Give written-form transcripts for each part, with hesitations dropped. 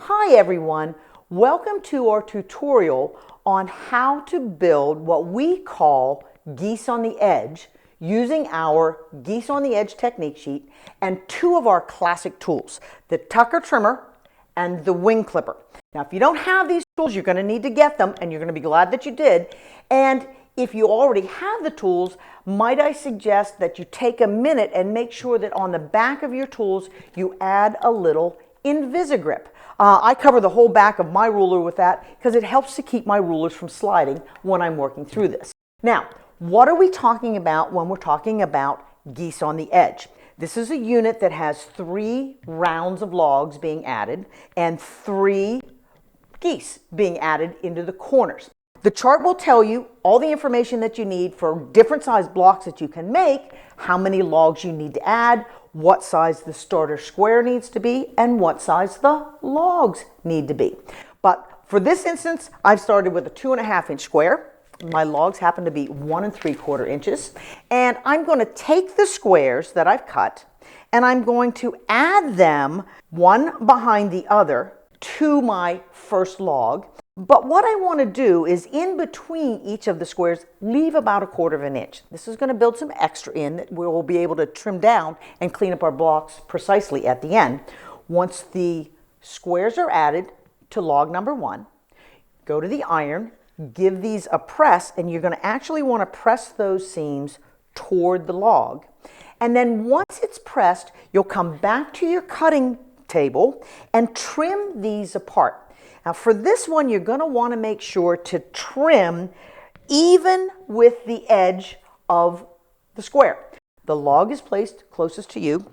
Hi everyone, welcome to our tutorial on how to build what we call geese on the edge using our geese on the edge technique sheet and two of our classic tools, the tucker trimmer and the wing clipper. Now if you don't have these tools, you're going to need to get them and you're going to be glad that you did. And if you already have the tools, might I suggest that you take a minute and make sure that on the back of your tools you add a little Invisigrip. I cover the whole back of my ruler with that because it helps to keep my rulers from sliding when I'm working through this. Now, what are we talking about when we're talking about geese on the edge? This is a unit that has 3 rounds of logs being added and 3 geese being added into the corners. The chart will tell you all the information that you need for different size blocks that you can make, how many logs you need to add, what size the starter square needs to be, and what size the logs need to be. But for this instance, I've started with a 2.5-inch square. My logs happen to be 1 3/4 inches. And I'm going to take the squares that I've cut and I'm going to add them one behind the other to my first log. But what I want to do is in between each of the squares, leave about 1/4 inch. This is going to build some extra in that we'll be able to trim down and clean up our blocks precisely at the end. Once the squares are added to log number 1, go to the iron, give these a press, and you're going to actually want to press those seams toward the log. And then once it's pressed, you'll come back to your cutting table and trim these apart. Now for this one, you're going to want to make sure to trim even with the edge of the square. The log is placed closest to you.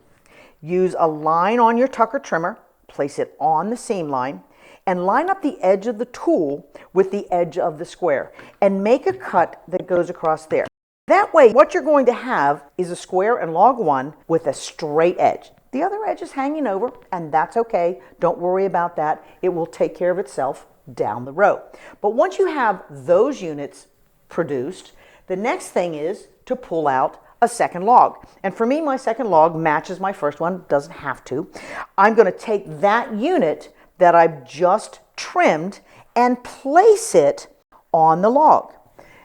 Use a line on your tucker trimmer, place it on the seam line, and line up the edge of the tool with the edge of the square and make a cut that goes across there. That way, what you're going to have is a square in log 1 with a straight edge. The other edge is hanging over, and that's okay. Don't worry about that. It will take care of itself down the road. But once you have those units produced, the next thing is to pull out a second log. And for me, my second log matches my first one, doesn't have to. I'm going to take that unit that I've just trimmed and place it on the log.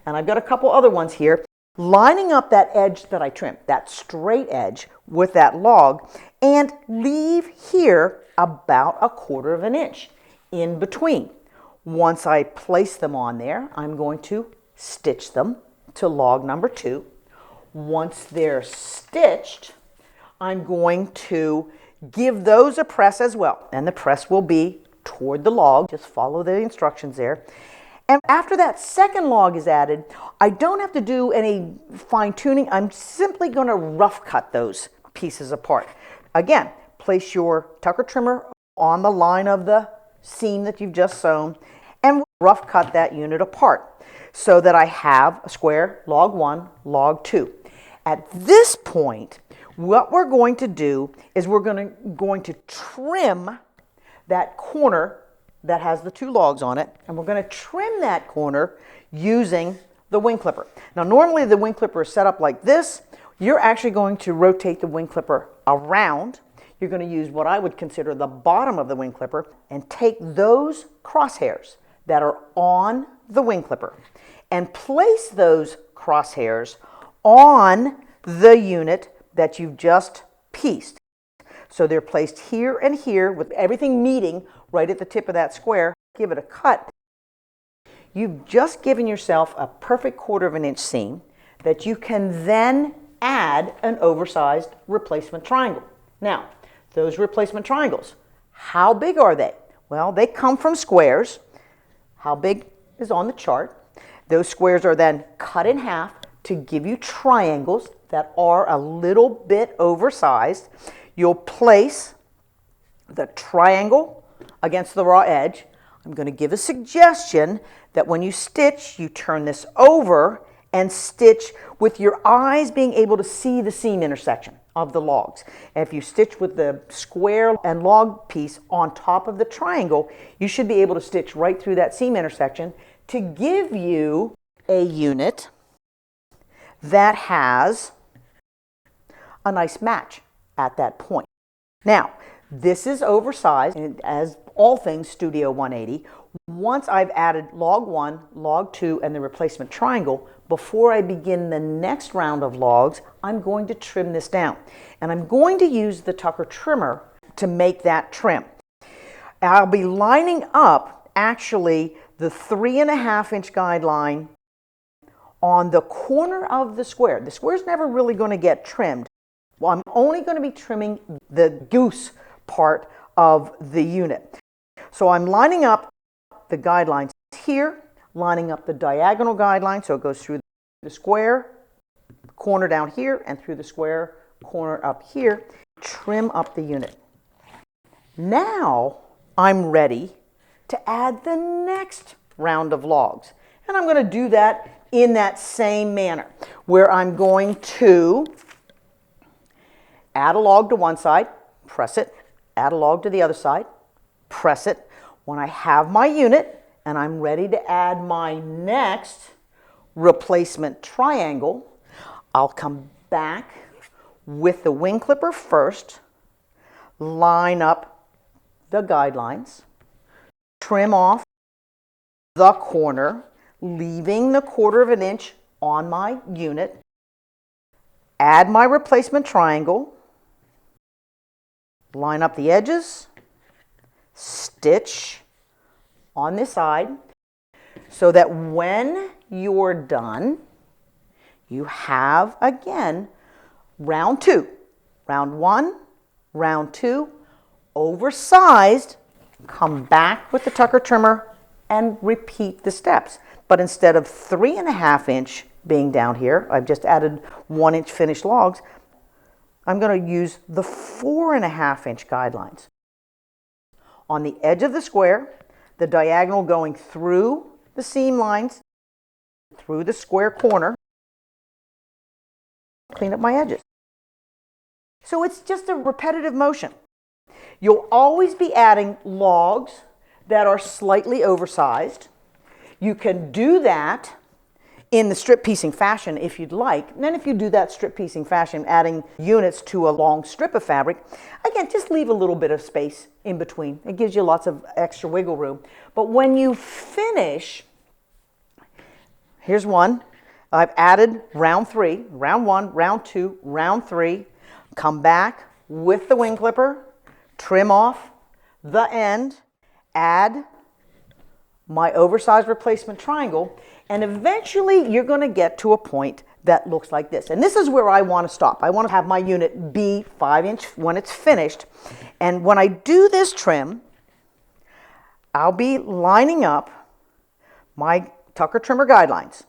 And I've got a couple other ones here, lining up that edge that I trimmed, that straight edge with that log, and leave here about 1/4 inch in between. Once I place them on there, I'm going to stitch them to log number 2. Once they're stitched, I'm going to give those a press as well. And the press will be toward the log. Just follow the instructions there. And after that second log is added, I don't have to do any fine tuning. I'm simply going to rough cut those pieces apart. Again, place your tucker trimmer on the line of the seam that you've just sewn and rough cut that unit apart so that I have a square log 1, log 2. At this point, what we're going to do is we're going to trim that corner that has the 2 logs on it, and we're going to trim that corner using the wing clipper. Now normally the wing clipper is set up like this. You're actually going to rotate the wing clipper around. You're going to use what I would consider the bottom of the wing clipper and take those crosshairs that are on the wing clipper and place those crosshairs on the unit that you've just pieced. So they're placed here and here with everything meeting right at the tip of that square. Give it a cut. You've just given yourself a perfect 1/4 inch seam that you can then add an oversized replacement triangle. Now, those replacement triangles, how big are they? Well, they come from squares. How big is on the chart. Those squares are then cut in half to give you triangles that are a little bit oversized. You'll place the triangle against the raw edge. I'm going to give a suggestion that when you stitch, you turn this over and stitch with your eyes being able to see the seam intersection of the logs. And if you stitch with the square and log piece on top of the triangle, you should be able to stitch right through that seam intersection to give you a unit that has a nice match at that point. Now, This is oversized, and as all things Studio 180. Once I've added log 1, log 2, and the replacement triangle, before I begin the next round of logs, I'm going to trim this down. And I'm going to use the Tucker trimmer to make that trim. I'll be lining up actually the 3.5-inch guideline on the corner of the square. The square's never really going to get trimmed. Well, I'm only going to be trimming the goose part of the unit. So I'm lining up the guidelines here, lining up the diagonal guideline, so it goes through the square, corner down here, and through the square, corner up here. Trim up the unit. Now I'm ready to add the next round of logs. And I'm going to do that in that same manner, where I'm going to add a log to one side, press it, add a log to the other side, press it. When I have my unit and I'm ready to add my next replacement triangle, I'll come back with the wing clipper first, line up the guidelines, trim off the corner, leaving the 1/4 inch on my unit, add my replacement triangle, line up the edges, stitch on this side so that when you're done, you have again round 2. Round 1, round 2, oversized, come back with the Tucker trimmer and repeat the steps. But instead of 3.5-inch being down here, I've just added 1-inch finished logs, I'm going to use the 4.5-inch guidelines. On the edge of the square, the diagonal going through the seam lines, through the square corner, clean up my edges. So it's just a repetitive motion. You'll always be adding logs that are slightly oversized. You can do that in the strip piecing fashion if you'd like. And then if you do that strip piecing fashion, adding units to a long strip of fabric, again, just leave a little bit of space in between. It gives you lots of extra wiggle room. But when you finish, here's one. I've added round 3, round 1, round 2, round 3. Come back with the wing clipper, trim off the end, add my oversized replacement triangle, and eventually you're going to get to a point that looks like this. And this is where I want to stop. I want to have my unit be 5-inch when it's finished. And when I do this trim, I'll be lining up my Tucker trimmer guidelines.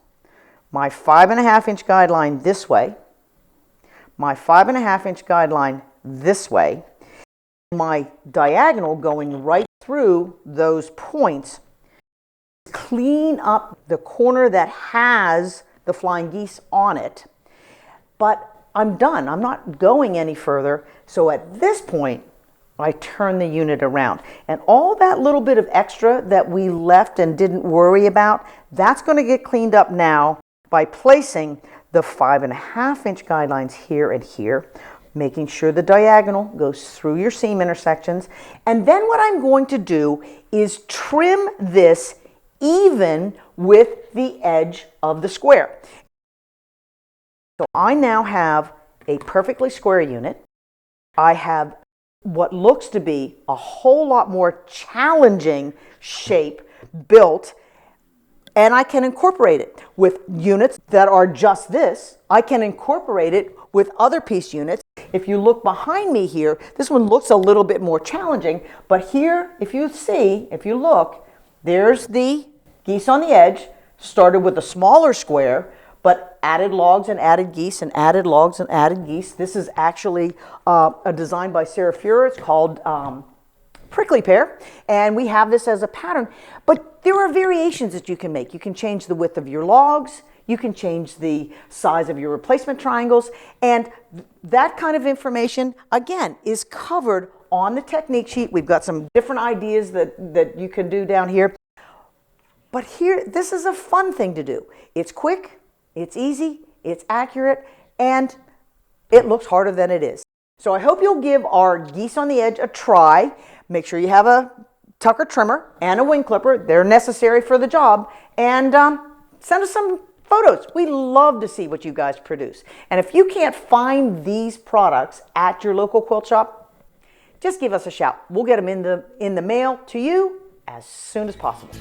My 5.5-inch guideline this way, my 5.5-inch guideline this way, my diagonal going right through those points. Clean up the corner that has the Flying Geese on it, but I'm done. I'm not going any further. So at this point, I turn the unit around. And all that little bit of extra that we left and didn't worry about, that's going to get cleaned up now by placing the 5.5-inch guidelines here and here, making sure the diagonal goes through your seam intersections. And then what I'm going to do is trim this even with the edge of the square. So I now have a perfectly square unit. I have what looks to be a whole lot more challenging shape built, and I can incorporate it with units that are just this. I can incorporate it with other piece units. If you look behind me here, this one looks a little bit more challenging, but here, if you look, there's the geese on the edge, started with a smaller square, but added logs and added geese and added logs and added geese. This is actually a design by Sarah Fuhrer. It's called Prickly Pear, and we have this as a pattern. But there are variations that you can make. You can change the width of your logs. You can change the size of your replacement triangles. And that kind of information, again, is covered on the technique sheet. We've got some different ideas that you can do down here. But here, this is a fun thing to do. It's quick, it's easy, it's accurate, and it looks harder than it is. So I hope you'll give our Geese on the Edge a try. Make sure you have a tucker trimmer and a wing clipper. They're necessary for the job. And send us some photos. We love to see what you guys produce. And if you can't find these products at your local quilt shop, just give us a shout. We'll get them in the mail to you as soon as possible.